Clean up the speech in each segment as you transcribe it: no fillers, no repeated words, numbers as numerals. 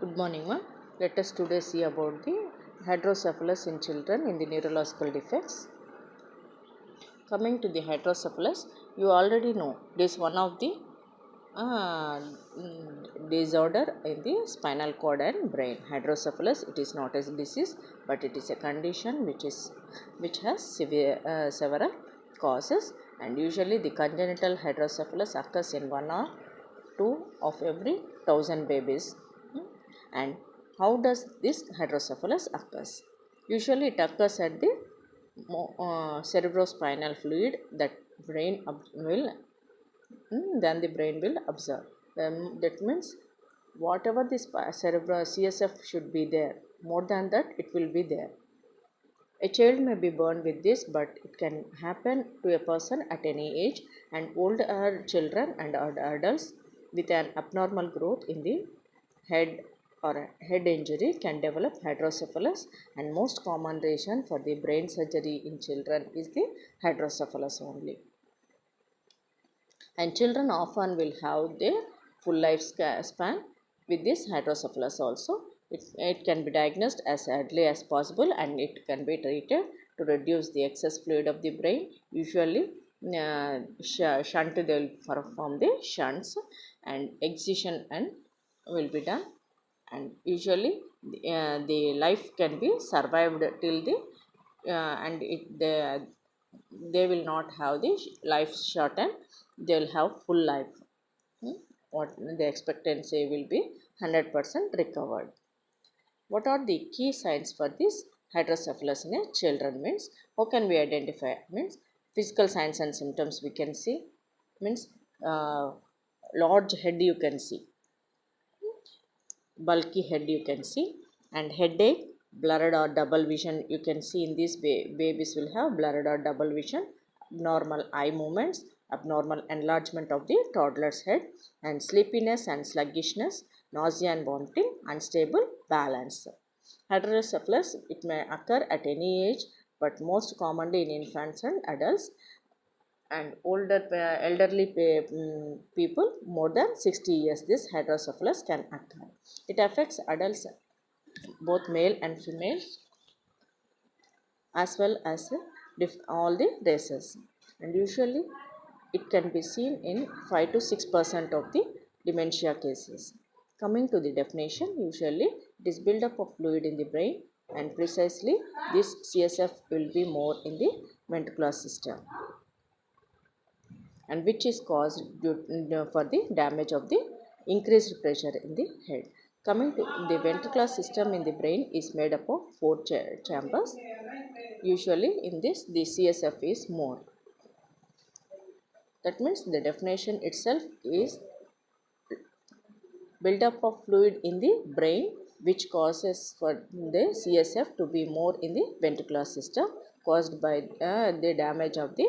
Good morning, ma'am. Let us today see about the hydrocephalus in children in the neurological defects. Coming to the hydrocephalus, you already know this is one of the disorder in the spinal cord and brain. Hydrocephalus, it is not a disease, but it is a condition which has several causes, and usually the congenital hydrocephalus occurs in 1 or 2 of every 1,000 babies. And how does this hydrocephalus occurs? Usually it occurs at the cerebrospinal fluid that brain will then the brain will absorb. That means whatever this cerebral CSF should be there, more than that it will be there. A child may be born with this, but it can happen to a person at any age, and older children and adults with an abnormal growth in the head or a head injury can develop hydrocephalus, and most common reason for the brain surgery in children is the hydrocephalus only. And children often will have their full life span with this hydrocephalus also. It can be diagnosed as early as possible, and it can be treated to reduce the excess fluid of the brain. Usually shunt, they will perform the shunts, and excision and will be done, and usually the life can be survived till the and they will not have the life shortened, they will have full life. What the expectancy will be 100% recovered. What are the key signs for this hydrocephalus in a children? Means how can we identify? Means physical signs and symptoms we can see. Means large head you can see, bulky head you can see, and headache, blurred or double vision you can see. In these babies will have blurred or double vision, abnormal eye movements, abnormal enlargement of the toddler's head, and sleepiness and sluggishness, nausea and vomiting, unstable balance. Hydrocephalus, it may occur at any age, but most commonly in infants and adults, and elderly people more than 60 years. This hydrocephalus can occur. It affects adults, both male and female, as well as all the races, and usually it can be seen in 5 to 6% of the dementia cases. Coming to the definition, usually it is buildup of fluid in the brain, and precisely this CSF will be more in the ventricular system, and which is caused for the damage of the increased pressure in the head. Coming to the ventricular system in the brain is made up of 4 chambers. Usually in this the CSF is more. That means the definition itself is buildup of fluid in the brain which causes for the CSF to be more in the ventricular system, caused by the damage of the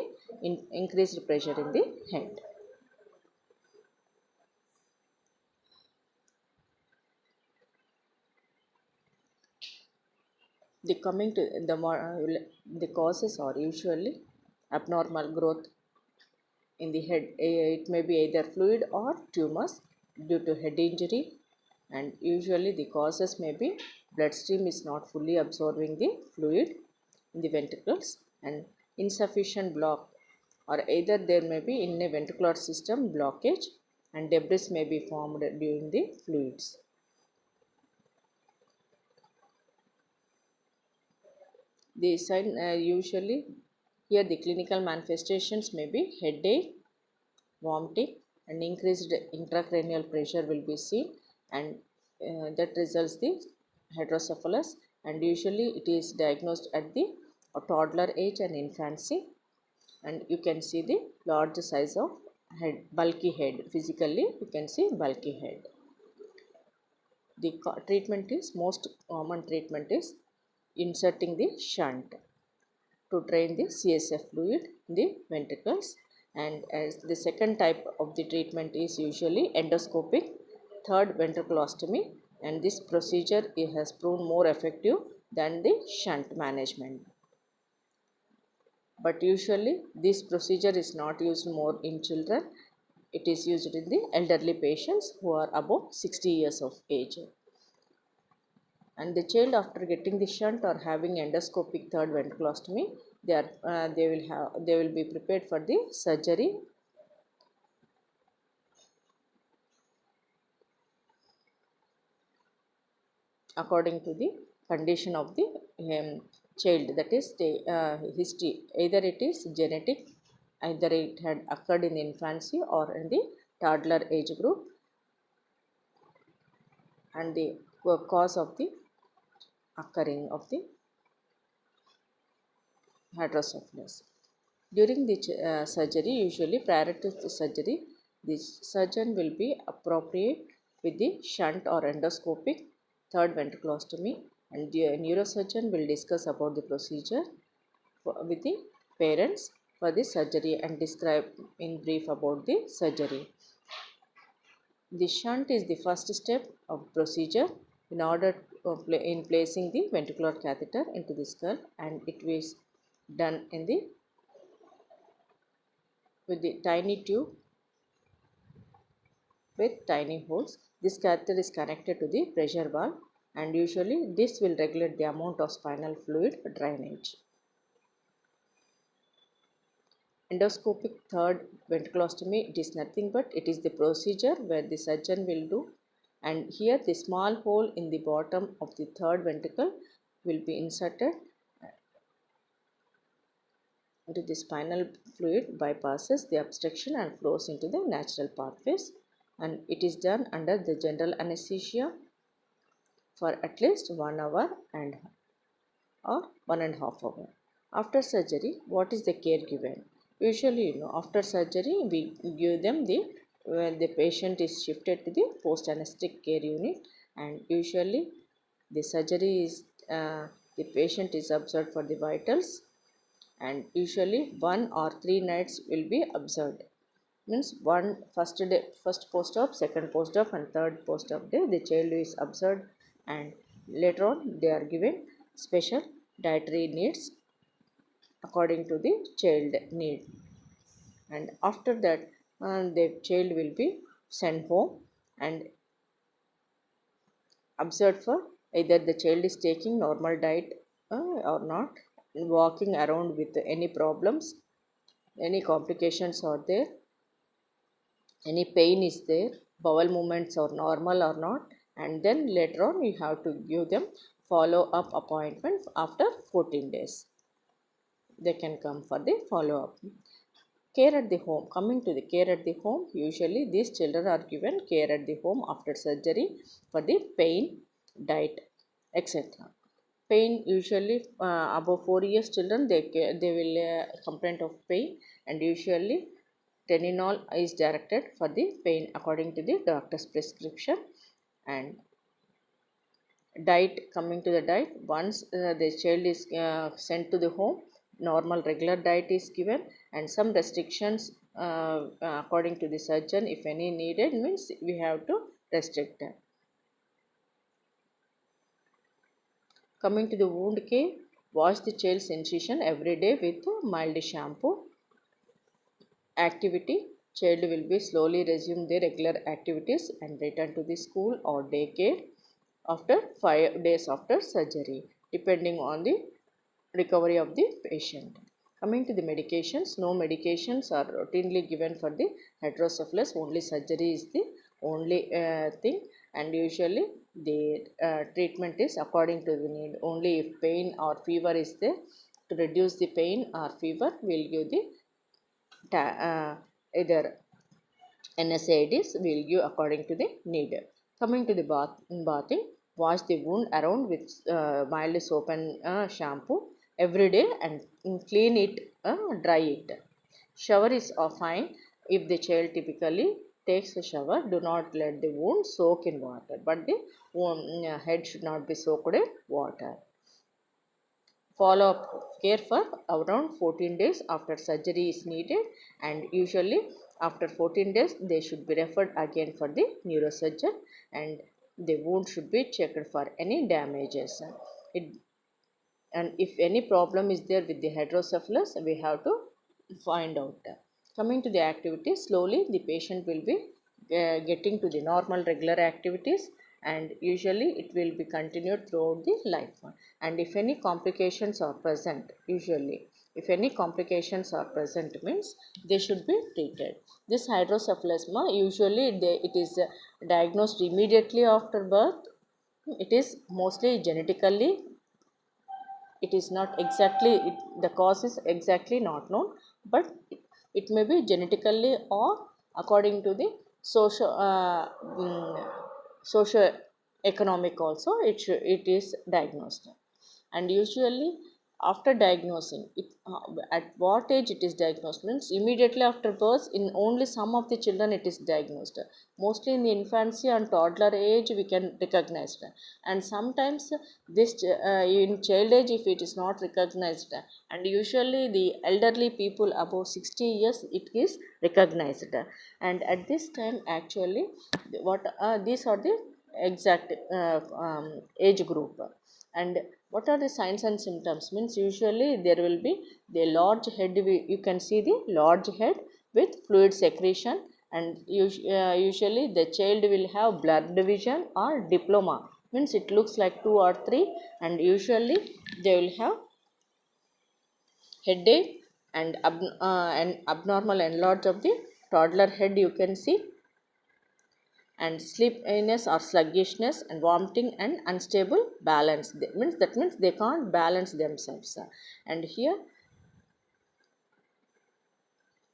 increased pressure in the head. The coming to the causes are usually abnormal growth in the head. It may be either fluid or tumors due to head injury, and usually the causes may be bloodstream is not fully absorbing the fluid in the ventricles, and insufficient block, or either there may be in a ventricular system blockage, and debris may be formed during the fluids. The sign usually here the clinical manifestations may be headache, vomiting, and increased intracranial pressure will be seen, and that results the hydrocephalus, and usually it is diagnosed at the toddler age and infancy, and you can see the large size of head, bulky head. Physically you can see bulky head. The treatment is most common treatment is inserting the shunt to drain the CSF fluid in the ventricles, and as the second type of the treatment is usually endoscopic third ventriculostomy, and this procedure has proven more effective than the shunt management. But usually this procedure is not used more in children, it is used in the elderly patients who are above 60 years of age. And the child after getting the shunt or having endoscopic third ventriculostomy, they will be prepared for the surgery according to the condition of the child, that is history, either it is genetic, either it had occurred in the infancy or in the toddler age group, and the cause of the occurring of the hydrocephalus. During the surgery, usually prior to the surgery, the surgeon will be appropriate with the shunt or endoscopic third ventriculostomy, and the neurosurgeon will discuss about the procedure with the parents for the surgery and describe in brief about the surgery. The shunt is the first step of procedure in order in placing the ventricular catheter into the skull, and it is done in the with the tiny tube with tiny holes. This catheter is connected to the pressure valve, and usually this will regulate the amount of spinal fluid drainage. Endoscopic third ventriculostomy, it is nothing but it is the procedure where the surgeon will do, and here the small hole in the bottom of the third ventricle will be inserted into the spinal fluid, bypasses the obstruction and flows into the natural pathways, and it is done under the general anesthesia for at least 1 hour and or 1.5 hours. After surgery, what is the care given? Usually, after surgery, we give them the when the patient is shifted to the post anesthetic care unit, and usually the surgery is the patient is observed for the vitals, and usually 1 or 3 nights will be observed. Means one first day, first post-op, second post-op, and third post-op day, the child is observed, and later on they are given special dietary needs according to the child need, and after that the child will be sent home and observed for either the child is taking normal diet or not, walking around with any problems, any complications are there, any pain is there, bowel movements are normal or not, and then later on you have to give them follow up appointment after 14 days. They can come for the follow up. Care at the home. Coming to the care at the home, usually these children are given care at the home after surgery for the pain, diet, etc. Pain, usually above 4 years children, they will complain of pain, and usually Teninol is directed for the pain according to the doctor's prescription. And diet, coming to the diet, once the child is sent to the home, normal regular diet is given, and some restrictions according to the surgeon, if any needed, means we have to restrict them. Coming to the wound care, wash the child's incision every day with mild shampoo. Activity, child will be slowly resume their regular activities and return to the school or daycare after 5 days after surgery, depending on the recovery of the patient. Coming to the medications, no medications are routinely given for the hydrocephalus, only surgery is the only thing, and usually the treatment is according to the need. Only if pain or fever is there, to reduce the pain or fever, we'll give the either NSAIDs, will give according to the need. Coming to the bathing, wash the wound around with mild soap and shampoo every day, and clean it, dry it. Shower is fine if the child typically takes a shower. Do not let the wound soak in water, but the head should not be soaked in water. Follow up care for around 14 days after surgery is needed, and usually after 14 days they should be referred again for the neurosurgeon, and the wound should be checked for any damages. And if any problem is there with the hydrocephalus, we have to find out. Coming to the activities, slowly the patient will be getting to the normal regular activities, and usually it will be continued throughout the life. And if any complications are present, usually if any complications are present means they should be treated. This hydrocephalus usually it is diagnosed immediately after birth. It is mostly genetically, it is not exactly the cause is exactly not known, but it may be genetically or according to the social socio economic also it is diagnosed. And usually after diagnosing it, at what age it is diagnosed means immediately after birth. In only some of the children it is diagnosed, mostly in the infancy and toddler age we can recognize it. And sometimes this in child age if it is not recognized, and usually the elderly people above 60 years it is recognized. And at this time actually what these are the exact age group. And what are the signs and symptoms means usually there will be the large head, you can see the large head with fluid secretion. And usually the child will have blurred vision or diploma means it looks like 2 or 3. And usually they will have headache and and abnormal enlarge of the toddler head, you can see, and sleepiness or sluggishness and vomiting and unstable balance. That means they can't balance themselves. And here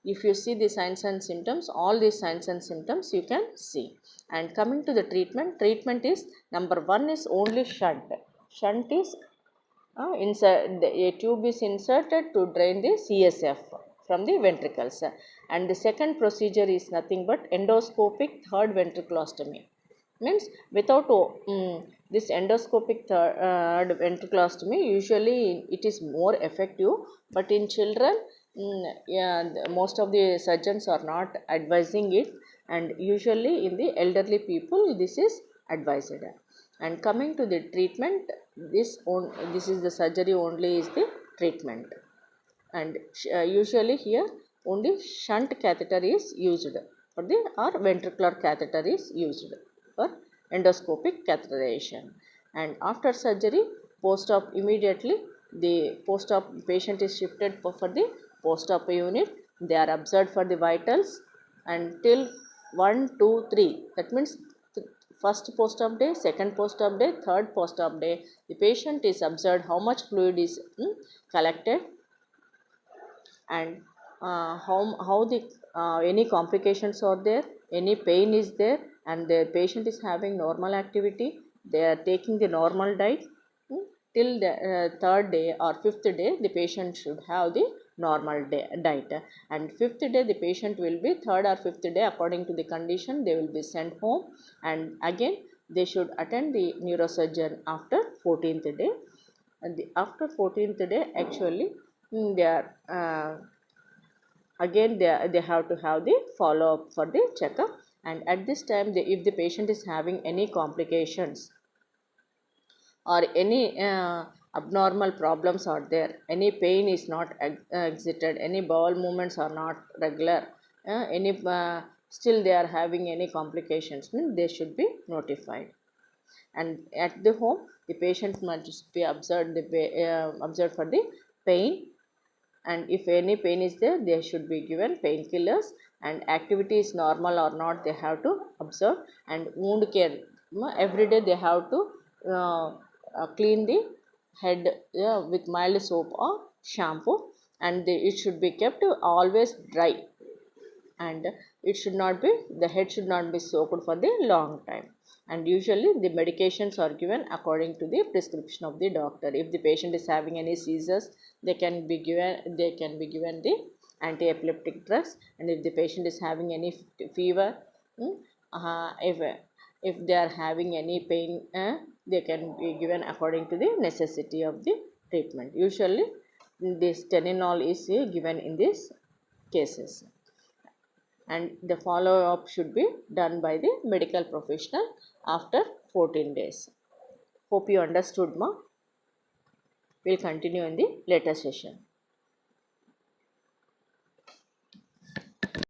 if you see the signs and symptoms, all these signs and symptoms you can see. And coming to the treatment is number one is only shunt is a tube is inserted to drain the CSF from the ventricles. And the second procedure is nothing but endoscopic third ventriculostomy. Means without this endoscopic third ventriculostomy, usually it is more effective, but in children, yeah, most of the surgeons are not advising it, and usually in the elderly people this is advised. And coming to the treatment, this is the surgery only is the treatment. And usually here only shunt catheter is used for the or ventricular catheter is used for endoscopic catheterization. And after surgery, post-op immediately the post-op patient is shifted for the post-op unit. They are observed for the vitals until 1 2 3, that means first post-op day, second post-op day, third post-op day, the patient is observed how much fluid is collected, and how the any complications are there, any pain is there, and the patient is having normal activity, they are taking the normal diet. Till the third day or fifth day the patient should have the normal diet. And fifth day the patient will be, third or fifth day according to the condition they will be sent home. And again they should attend the neurosurgeon after 14th day. And after 14th day actually they are again they have to have the follow up for the checkup. And at this time if the patient is having any complications or any abnormal problems are there, any pain is not exited, any bowel movements are not regular, any still they are having any complications means they should be notified. And at the home the patient must be observed observed for the pain. And if any pain is there they should be given painkillers. And activity is normal or not they have to observe. And wound care, every day they have to uh, clean the head with mild soap or shampoo. And it should be kept always dry, and it should not be, the head should not be soaked for the long time. And usually the medications are given according to the prescription of the doctor. If the patient is having any seizures they can be given the anti-epileptic drugs. And if the patient is having any fever, if they are having any pain, they can be given according to the necessity of the treatment. Usually this teninol is given in these cases. And the follow up should be done by the medical professional after 14 days. Hope you understood, ma. We'll continue in the later session.